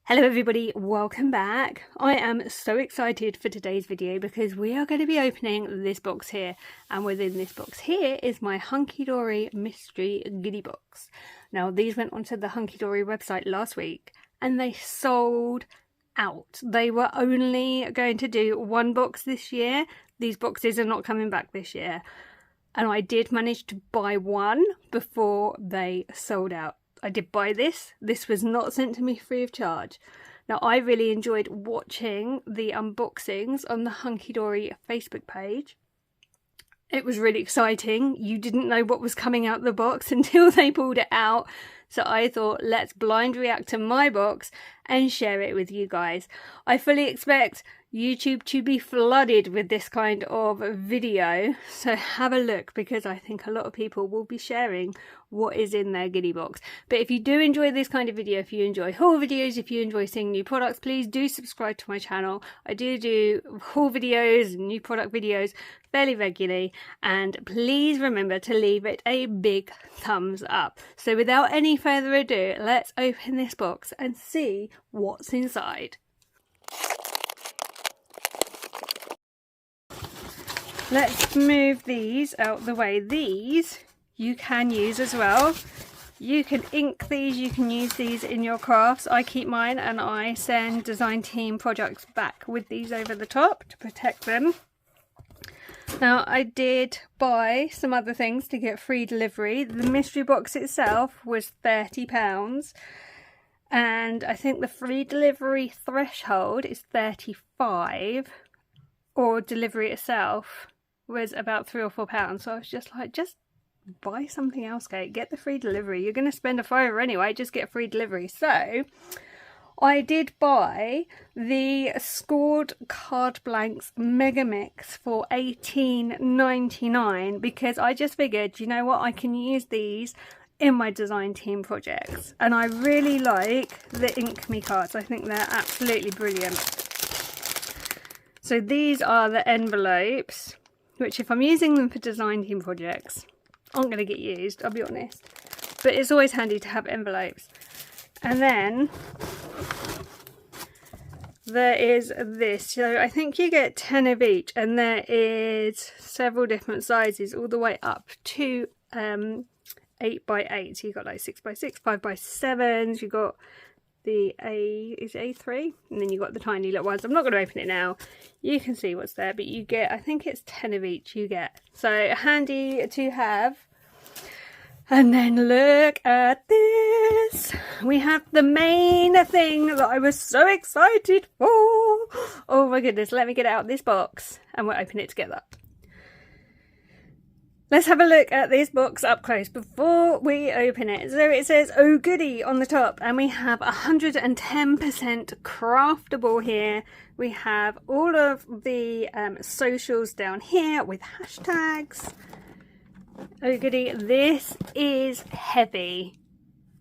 Hello everybody, welcome back. I am so excited for today's video because we are going to be opening this box here, and within this box here is my Hunkydory mystery goodie box. Now these went onto the Hunkydory website last week and they sold out. They were only going to do one box this year. These boxes are not coming back this year, and I did manage to buy one before they sold out. I did buy this. This was not sent to me free of charge. Now, I really enjoyed watching the unboxings on the Hunkydory Facebook page. It was really exciting. You didn't know what was coming out the box until they pulled it out. So I thought, let's blind react to my box and share it with you guys. I fully expect YouTube to be flooded with this kind of video, so have a look because I think a lot of people will be sharing what is in their goodie box. But if you do enjoy this kind of video, if you enjoy haul videos, if you enjoy seeing new products, please do subscribe to my channel. I do haul videos and new product videos fairly regularly, and please remember to leave it a big thumbs up. So without any further ado, let's open this box and see what's inside. Let's move these out the way. These you can use as well. You can ink these, you can use these in your crafts. I keep mine and I send design team projects back with these over the top to protect them. Now I did buy some other things to get free delivery. The mystery box itself was £30 and I think the free delivery threshold is £35, or delivery itself was about £3 or £4. So I was just like, just buy something else, Kate. Get the free delivery. You're going to spend £5 anyway, just get free delivery. So I did buy the Scored Card Blanks Mega Mix for $18.99 because I just figured, you know what, I can use these in my design team projects. And I really like the Ink Me cards. I think they're absolutely brilliant. So these are the envelopes, which if I'm using them for design team projects, aren't going to get used, I'll be honest. But it's always handy to have envelopes. And then there is this. So I think you get 10 of each, and there is several different sizes all the way up to 8x8. So you've got like 6x6, 5x7s, you've got the is A3, and then you've got the tiny little ones. I'm not going to open it now. You can see what's there, but you get, I think it's 10 of each you get. So handy to have. And then look at this. We have the main thing that I was so excited for. Oh my goodness, let me get out this box and we'll open it together. Let's have a look at this box up close before we open it. So it says, oh goodie on the top, and we have 110% craftable here. We have all of the socials down here with hashtags. Oh goodie, this is heavy.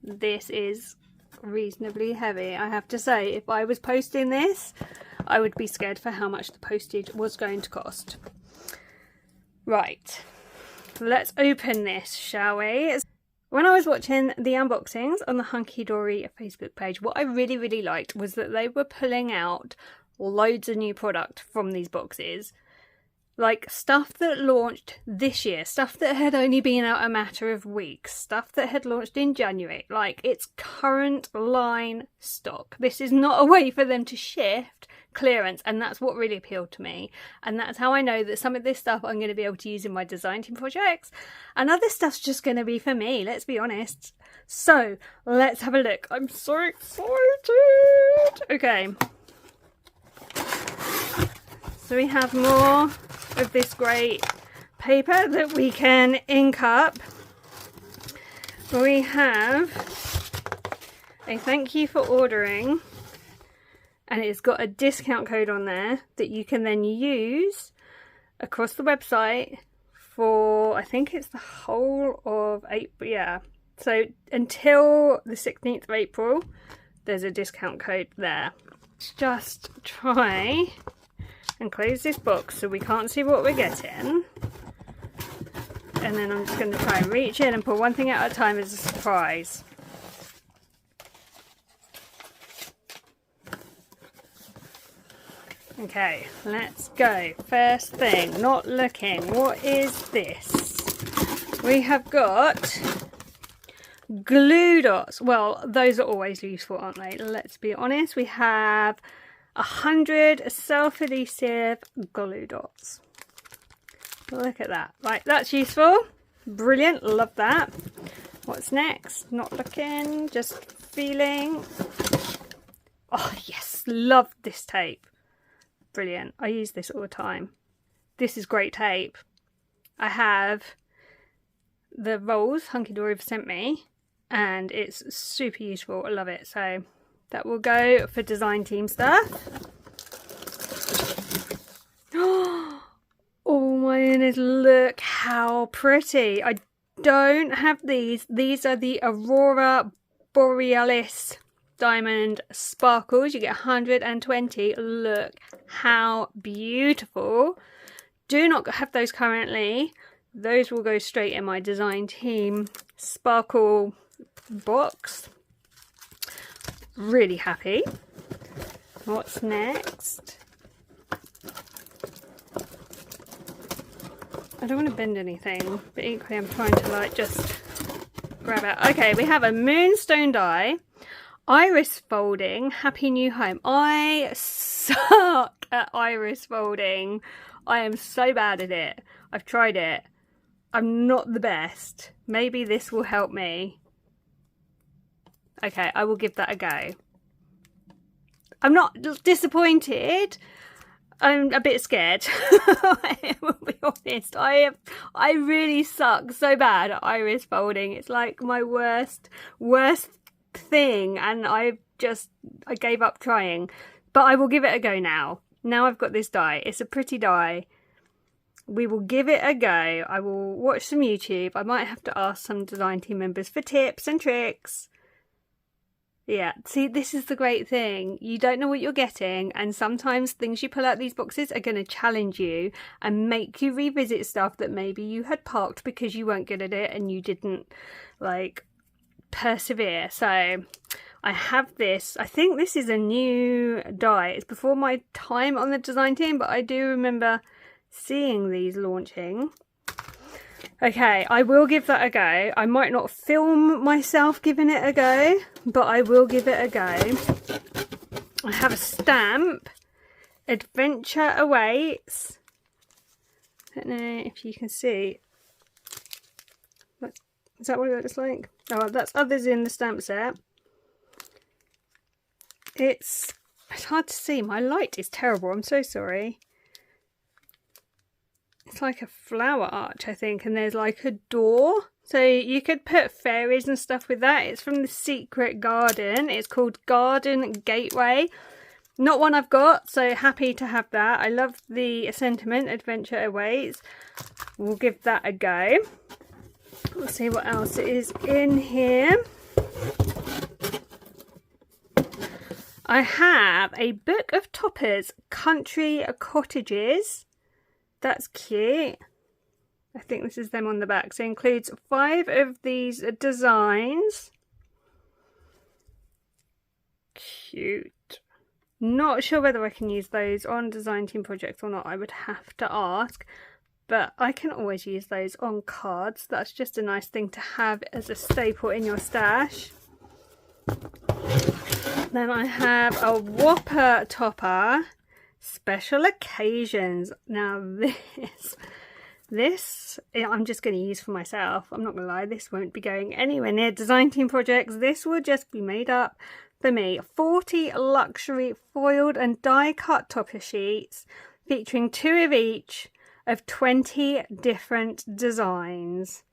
This is reasonably heavy, I have to say. If I was posting this, I would be scared for how much the postage was going to cost. Right. Let's open this, shall we? When I was watching the unboxings on the Hunkydory Facebook page, what I really liked was that they were pulling out loads of new product from these boxes. Like stuff that launched this year, stuff that had only been out a matter of weeks, stuff that had launched in January. Like, it's current line stock. This is not a way for them to shift clearance, and that's what really appealed to me. And that's how I know that some of this stuff I'm going to be able to use in my design team projects, and other stuff's just going to be for me, let's be honest. So let's have a look. I'm so excited. Okay, so we have more of this great paper that we can ink up. We have a thank you for ordering, and it's got a discount code on there that you can then use across the website for, I think it's the whole of April. Yeah, so until the 16th of April there's a discount code there. Let's just try and close this box so we can't see what we're getting, and then I'm just going to try and reach in and pull one thing at a time as a surprise. Okay, let's go. First thing, not looking. What is this? We have got glue dots. Well, those are always useful, aren't they? Let's be honest. We have 100 self-adhesive glue dots. Look at that. Right, that's useful. Brilliant, love that. What's next? Not looking, just feeling. Oh yes, love this tape. Brilliant. I use this all the time. This is great tape. I have the rolls Hunkydory have sent me, and it's super useful. I love it. So that will go for design team stuff. Oh my goodness, look how pretty. I don't have these. These are the Aurora Borealis diamond sparkles. You get 120. Look how beautiful. Do not have those currently. Those will go straight in my design team sparkle box. Really happy. What's next? I don't want to bend anything, but equally I'm trying to like just grab it. Okay, we have a moonstone die, iris folding, happy new home. I suck at iris folding. I am so bad at it. I've tried it. I'm not the best. Maybe this will help me. Okay, I will give that a go. I'm not disappointed. I'm a bit scared. I will be honest. I really suck so bad at iris folding. It's like my worst thing, and I gave up trying. But I will give it a go now. Now I've got this die. It's a pretty die. We will give it a go. I will watch some YouTube. I might have to ask some design team members for tips and tricks. Yeah, see, this is the great thing. You don't know what you're getting, and sometimes things you pull out these boxes are going to challenge you and make you revisit stuff that maybe you had parked because you weren't good at it and you didn't, like, persevere. So I have this. I think this is a new die. It's before my time on the design team, but I do remember seeing these launching. Okay, I will give that a go. I might not film myself giving it a go, but I will give it a go. I have a stamp. Adventure awaits. I don't know if you can see. Is that what it looks like? Oh, that's others in the stamp set. It's hard to see. My light is terrible. I'm so sorry. It's like a flower arch, I think, and there's like a door. So you could put fairies and stuff with that. It's from the Secret Garden. It's called Garden Gateway. Not one I've got, so happy to have that. I love the sentiment, adventure awaits. We'll give that a go. Let's see what else is in here. I have a book of toppers, country cottages. That's cute. I think this is them on the back. So it includes 5 of these designs. Cute. Not sure whether I can use those on design team projects or not. I would have to ask. But I can always use those on cards. That's just a nice thing to have as a staple in your stash. Then I have a Whopper topper. Special occasions. Now this I'm just going to use for myself. I'm not going to lie, this won't be going anywhere near design team projects. This will just be made up for me. 40 luxury foiled and die cut topper sheets featuring 2 of each of 20 different designs.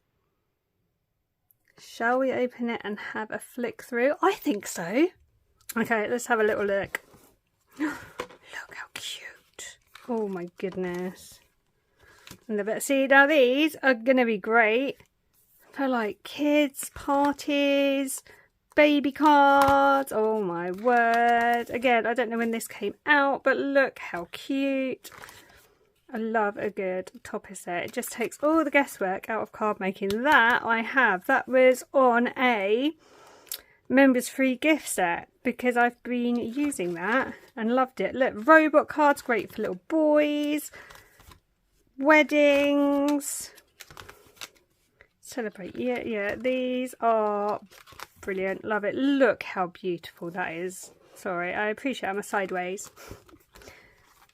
Shall we open it and have a flick through? I think so. Okay, let's have a little look. Look how cute. Oh my goodness. And see, now these are going to be great for like kids, parties, baby cards. Oh my word. Again, I don't know when this came out, but look how cute. I love a good topper set. It just takes all the guesswork out of card making. That I have. That was on a members free gift set. because I've been using that and loved it. Look, robot cards, great for little boys, weddings, celebrate. Yeah, these are brilliant. Love it. Look how beautiful that is. Sorry, I appreciate I'm a sideways.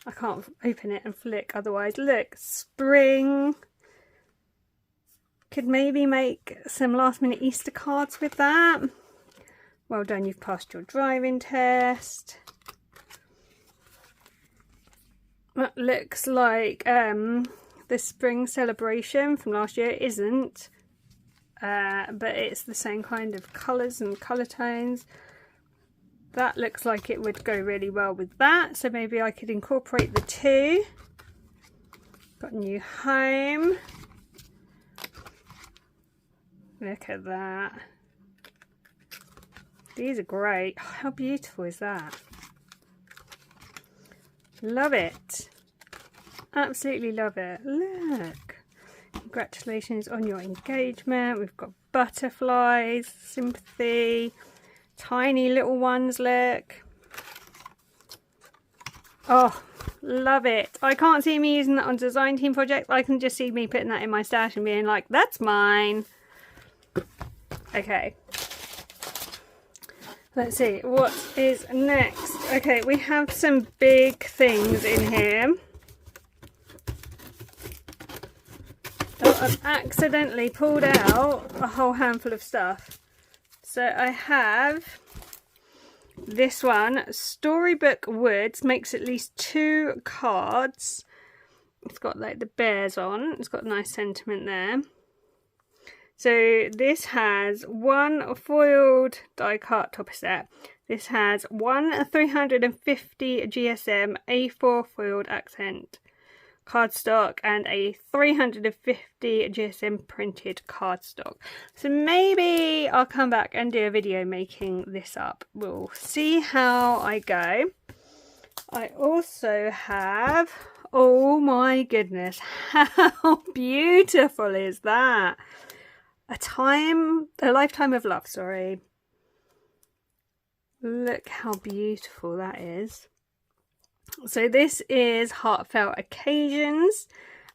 I can't open it and flick otherwise. Look, spring. Could maybe make some last minute Easter cards with that. Well done, you've passed your driving test. That looks like the spring celebration from last year. It isn't, but it's the same kind of colours and colour tones. That looks like it would go really well with that, so maybe I could incorporate the two. Got a new home. Look at that. These are great. Oh, how beautiful is that? Love it. Absolutely love it. Look. Congratulations on your engagement. We've got butterflies, sympathy, tiny little ones, look. Oh, love it. I can't see me using that on design team project. I can just see me putting that in my stash and being like, that's mine. Okay. Let's see, what is next? Okay, we have some big things in here. Oh, I've accidentally pulled out a whole handful of stuff. So I have this one, Storybook Woods, makes at least 2 cards. It's got like the bears on, it's got a nice sentiment there. So this has 1 foiled die cut topper set. This has 1 350 GSM A4 foiled accent cardstock and a 350 GSM printed cardstock. So maybe I'll come back and do a video making this up. We'll see how I go. I also have, oh my goodness, how beautiful is that? A lifetime of love, sorry. Look how beautiful that is. So this is Heartfelt Occasions,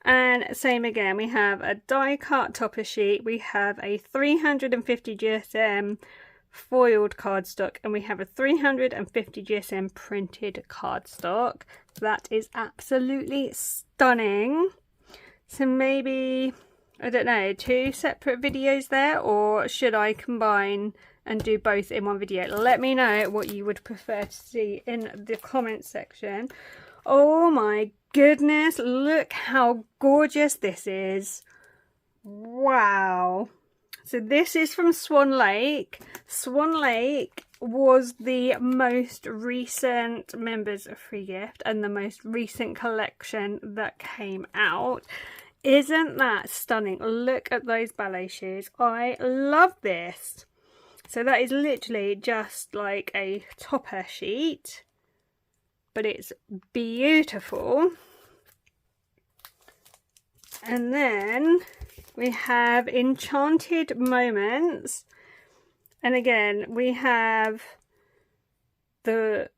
and same again, we have a die cut topper sheet, we have a 350 GSM foiled cardstock, and we have a 350 GSM printed cardstock. That is absolutely stunning. So maybe, I don't know, 2 separate videos there, or should I combine and do both in one video? Let me know what you would prefer to see in the comments section. Oh my goodness, look how gorgeous this is. Wow. So this is from Swan Lake. Swan Lake was the most recent members of Free Gift and the most recent collection that came out. Isn't that stunning? Look at those ballet shoes. I love this. So that is literally just like a topper sheet, but it's beautiful. And then we have Enchanted Moments. And again, we have the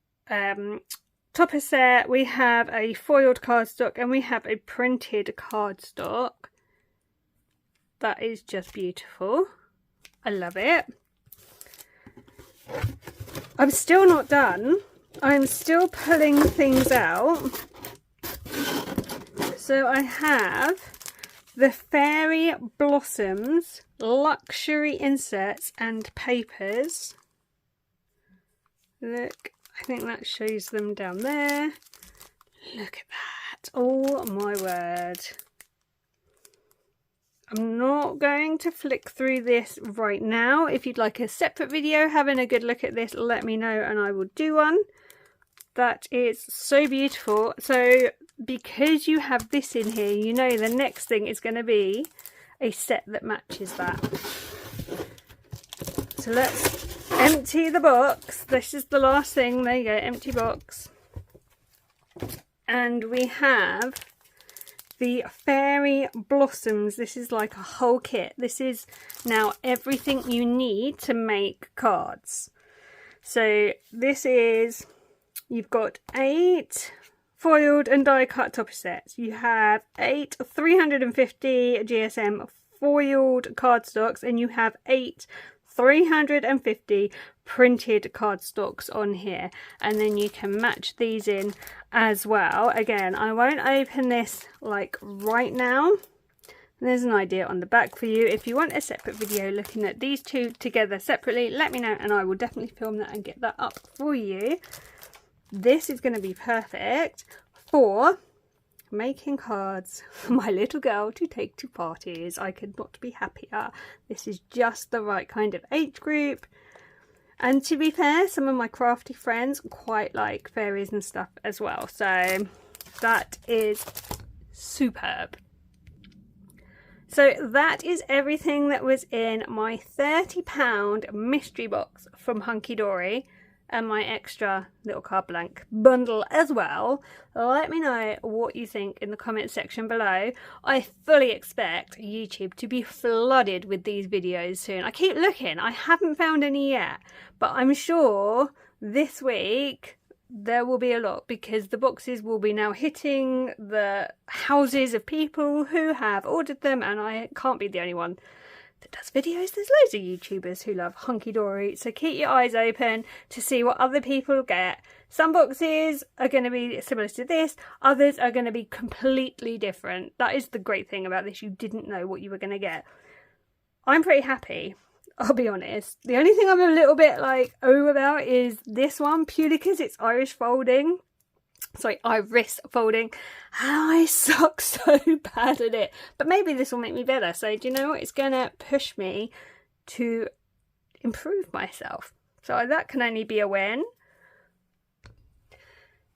topper set, we have a foiled cardstock, and we have a printed cardstock. That is just beautiful. I love it. I'm still not done. I'm still pulling things out. So I have the Fairy Blossoms luxury inserts and papers. Look, I think that shows them down there. Look at that. Oh my word. I'm not going to flick through this right now. If you'd like a separate video having a good look at this, let me know and I will do one. That is so beautiful. So because you have this in here, you know the next thing is going to be a set that matches that. So let's empty the box. This is the last thing. There you go, empty box. And we have the Fairy Blossoms. This is like a whole kit. This is now everything you need to make cards. So this is, you've got 8 foiled and die cut topper sets. You have 8 350 GSM foiled cardstocks, and you have 8 350 printed cardstocks on here, and then you can match these in as well. Again, I won't open this like right now. There's an idea on the back for you. If you want a separate video looking at these two together separately, let me know and I will definitely film that and get that up for you. This is going to be perfect for making cards for my little girl to take to parties. I could not be happier. This is just the right kind of age group. And to be fair, some of my crafty friends quite like fairies and stuff as well. So that is superb. So that is everything that was in my £30 mystery box from Hunkydory, and my extra little card blank bundle as well. Let me know what you think in the comment section below. I fully expect YouTube to be flooded with these videos soon. I keep looking, I haven't found any yet, but I'm sure this week there will be a lot, because the boxes will be now hitting the houses of people who have ordered them, and I can't be the only one that does videos. There's loads of YouTubers who love Hunkydory, so keep your eyes open to see what other people get. Some boxes are going to be similar to this, others are going to be completely different. That is the great thing about this, you didn't know what you were going to get. I'm pretty happy, I'll be honest. The only thing I'm a little bit like about is this one, purely because it's Irish folding. Sorry, iris folding. I suck so bad at it. But maybe this will make me better. So do you know what? It's going to push me to improve myself. So that can only be a win.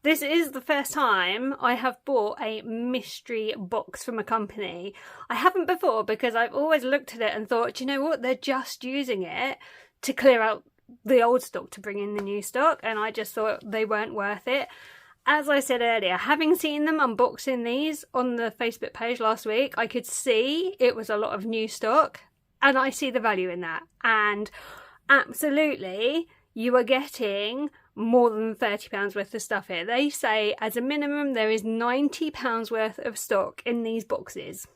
This is the first time I have bought a mystery box from a company. I haven't before, because I've always looked at it and thought, do you know what? They're just using it to clear out the old stock to bring in the new stock. And I just thought they weren't worth it. As I said earlier, having seen them unboxing these on the Facebook page last week, I could see it was a lot of new stock, and I see the value in that. And absolutely, you are getting more than £30 worth of stuff here. They say as a minimum there is £90 worth of stock in these boxes.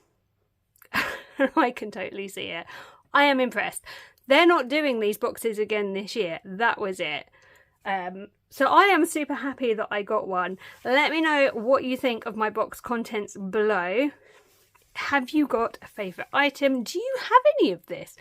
I can totally see it. I am impressed. They're not doing these boxes again this year. That was it. So I am super happy that I got one. Let me know what you think of my box contents below. Have you got a favourite item? Do you have any of this?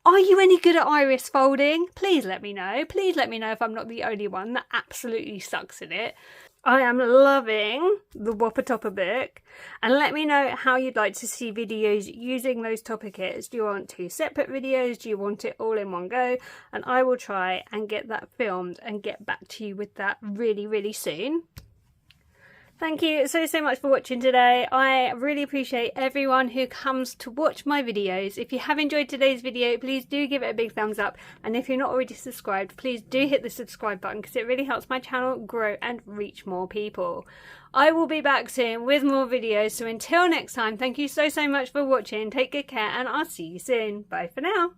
Are you any good at iris folding? Please let me know. Please let me know if I'm not the only one that absolutely sucks at it. I am loving the Whopper Topper book, and let me know how you'd like to see videos using those topper kits. Do you want 2 separate videos? Do you want it all in one go? And I will try and get that filmed and get back to you with that really, really soon. Thank you so much for watching today. I really appreciate everyone who comes to watch my videos. If you have enjoyed today's video, please do give it a big thumbs up. And if you're not already subscribed, please do hit the subscribe button, because it really helps my channel grow and reach more people. I will be back soon with more videos. So until next time, thank you so much for watching. Take good care, and I'll see you soon. Bye for now.